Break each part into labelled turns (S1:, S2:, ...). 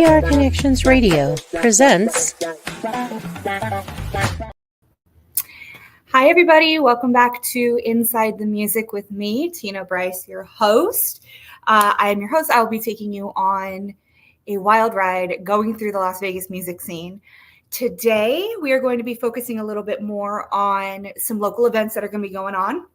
S1: PR Connections Radio presents.
S2: Hi, everybody. Welcome back to Inside the Music with me, Tina Bryce, your host. I am your host. I will be taking you on a wild ride going through the Las Vegas music scene. Today, we are going to be focusing a little bit more on some local events that are going to be going on,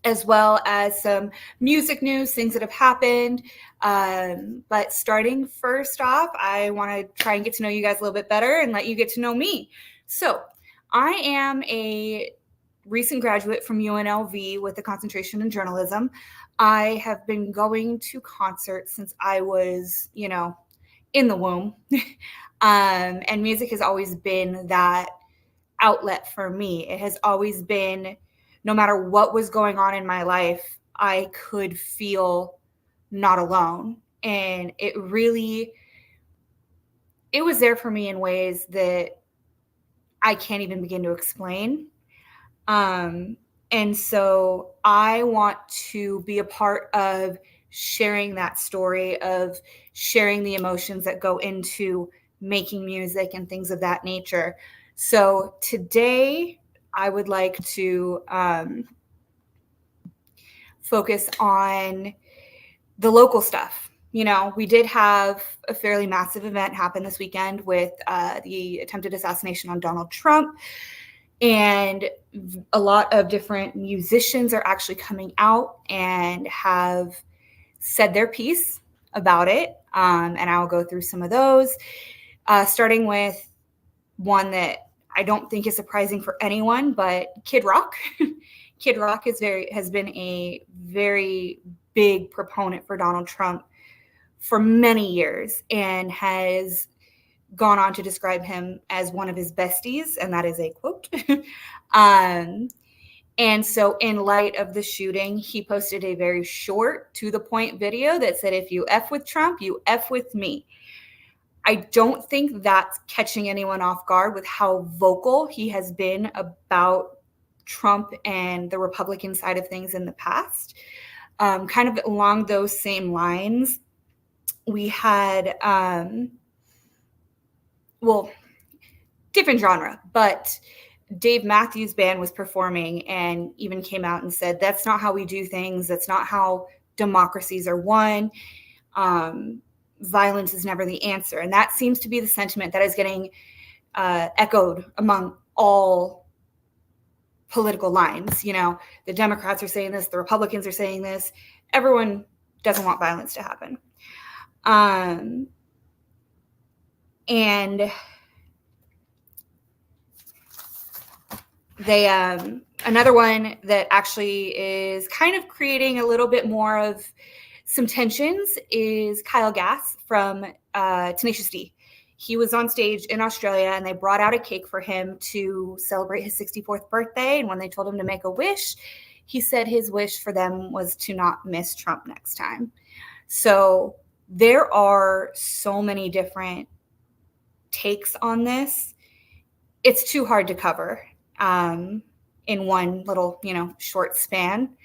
S2: as well as some music news, things that have happened. But starting first off, I want to try and get to know you guys a little bit better and let you get to know me. So I am a recent graduate from UNLV with a concentration in journalism. I have been going to concerts since I was, in the womb. And music has always been that outlet for me. It has always been, no matter what was going on in my life, I could feel not alone. And it was there for me in ways that I can't even begin to explain. And so I want to be a part of sharing that story, of sharing the emotions that go into making music and things of that nature. So today I would like to focus on the local stuff. We did have a fairly massive event happen this weekend with the attempted assassination on Donald Trump. And a lot of different musicians are actually coming out and have said their piece about it. And I'll go through some of those, starting with one that I don't think is surprising for anyone, but Kid Rock. Kid Rock has been a very big proponent for Donald Trump for many years and has gone on to describe him as one of his besties, and that is a quote. And so in light of the shooting, he posted a very short, to the point video that said, "If you F with Trump, you F with me." I don't think that's catching anyone off guard with how vocal he has been about Trump and the Republican side of things in the past. Kind of along those same lines, we had, different genre, but Dave Matthews Band was performing and even came out and said, "That's not how we do things. That's not how democracies are won. Violence is never the answer." And that seems to be the sentiment that is getting echoed among all political lines. The Democrats are saying this, the Republicans are saying this. Everyone doesn't want violence to happen. And they another one that actually is kind of creating a little bit more of some tensions is Kyle Gass from Tenacious D. He was on stage in Australia and they brought out a cake for him to celebrate his 64th birthday. And when they told him to make a wish, he said his wish for them was to not miss Trump next time. So there are so many different takes on this. It's too hard to cover in one little, short span.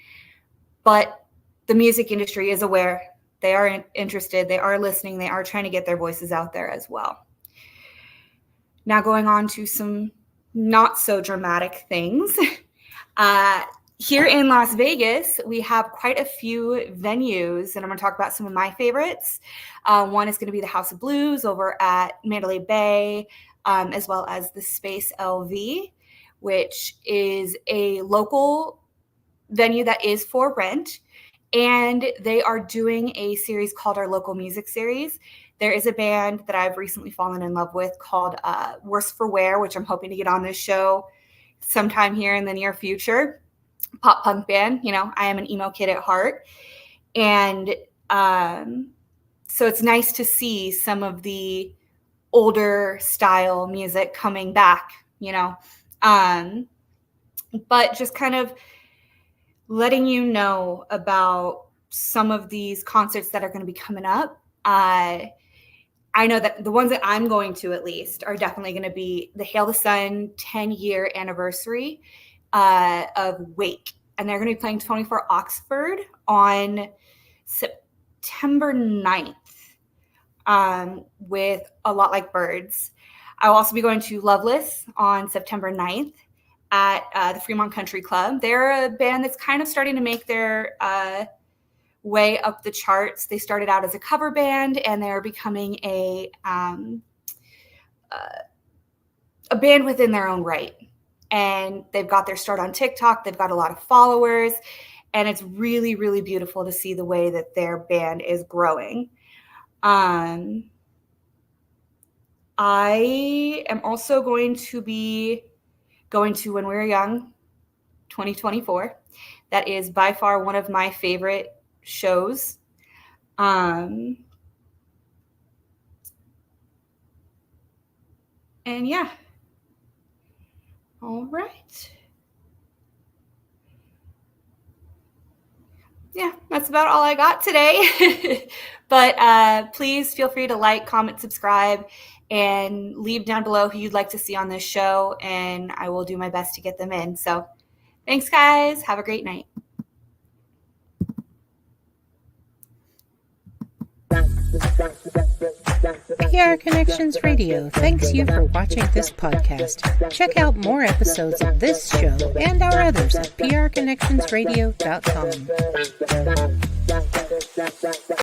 S2: But the music industry is aware. They are interested. They are listening. They are trying to get their voices out there as well. Now going on to some not so dramatic things. Here in Las Vegas, we have quite a few venues, and I'm going to talk about some of my favorites. One is going to be the House of Blues over at Mandalay Bay, as well as the Space LV, which is a local venue that is for rent. And they are doing a series called our Local Music Series. There is a band that I've recently fallen in love with called Worse for Wear, which I'm hoping to get on this show sometime here in the near future. Pop punk band. I am an emo kid at heart. And so it's nice to see some of the older style music coming back, but just kind of letting you know about some of these concerts that are going to be coming up. I know that the ones that I'm going to, at least, are definitely going to be the Hail the Sun 10-year anniversary of Wake. And they're going to be playing 24 Oxford on September 9th. with A Lot Like Birds. I'll also be going to Loveless on September 9th at the Fremont Country Club. They're a band that's kind of starting to make their way up the charts. They started out as a cover band, and they're becoming a band within their own right. And they've got their start on TikTok. They've got a lot of followers, and it's really, really beautiful to see the way that their band is growing. I am also going to be going to When We Were Young 2024. That is by far one of my favorite shows. And yeah. All right. Yeah, that's about all I got today. But please feel free to like, comment, subscribe, and leave down below who you'd like to see on this show, and I will do my best to get them in. So thanks, guys. Have a great night.
S1: PR Connections Radio thanks you for watching this podcast. Check out more episodes of this show and our others at prconnectionsradio.com.